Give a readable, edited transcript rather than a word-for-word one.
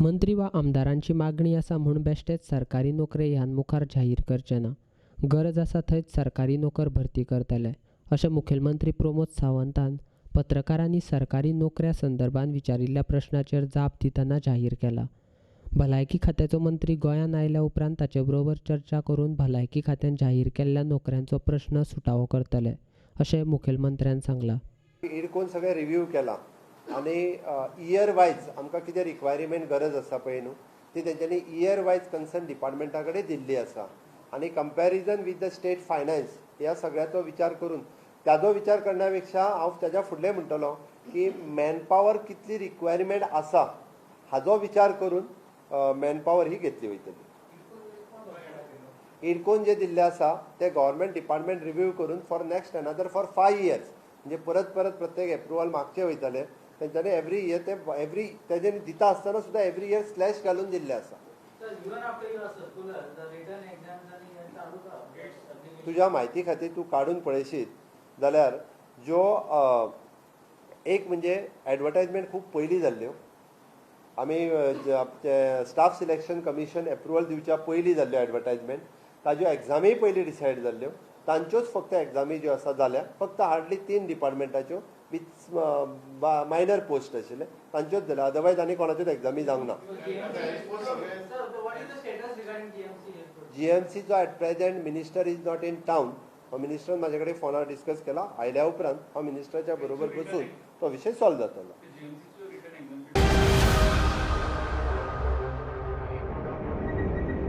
मंत्री वा आमदारांची मागणी आसा म्हूण बेश्टेच सरकारी नोकरे ह्यान मुखार जाहीर करचे ना. गरज आसा थंयच सरकारी नोकर भरती करतले, अशें मुखेलमंत्री प्रमोद सावंतान पत्रकारांनी सरकारी नोकऱ्या संदर्भात विचारिल्ल्या प्रश्नाचेर जाप दितना जाहीर केला. भलायकी खात्याचो मंत्री गोंयांत आयल्या उपरांत ताचे बरोबर चर्चा करून भलायकी खात्यान जाहीर केल्ल्या नोकऱ्यांचो प्रश्न सुटावो करतले, अशें मुखेलमंत्र्यान सांगलां. इडकोन सगळें रिव्यू केला आनी इयर वायज आमकां कितें रिक्वायरमेंट गरज आसा पळय न्हू ती तेंच्यांनी इयर वायज कन्सर्न डिपार्टमेंटा कडेन दिल्ली आसा आनी comparison with the state finance ह्या सगळ्याचो विचार करून ताजो विचार करण्या पेक्षा हांव ताच्या फुडलें म्हणटलो की मॅनपावर कितली रिक्वायरमेंट आसा हाजो विचार करून मॅनपावर ही घेतली वयतली. इडकोन जे दिल्ले आसा ते गव्हर्मेंट डिपार्टमेंट रिव्यू करून for next another for 5 years म्हणजे परत परत प्रत्येक एप्रुवल मागचे वयतले. तेंच्यांनी एवरी इयर ते तेजे दिता आसतना सुद्दां एवरी इयर स्लॅश घालून दिल्ले आसा. तुज्या म्हायती खातीर तूं काडून पळयशीत जाल्यार ज्यो एक म्हणजे एडवर्टायजमेंट खूब पयलीं जाल्ल्यो आमी स्टाफ सिलेक्शन कमिशन एप्रुवल दिवच्या पयलीं जाल्ल्यो एडवर्टायजमेंट ताज्यो एग्जामीय पयलीं डिसायड जाल्ल्यो तांच्योच फक्त एग्जामी ज्यो आसा जाल्या फक्त हार्डली 3 डिपार्टमेंटाच्यो विथ मायनर पोस्ट आशिल्ले तांच्योच जाल्या अदरवायज आनी कोणाच्योच एग्जामी जावंक ना. GMCचो at present minister is not in town. मिनिस्टरान म्हाजे कडेन फोनार डिस्कस केला. आयल्या उपरांत हांव मिनिस्टराच्या बरोबर बसून तो विशय सॉल्व जातलो.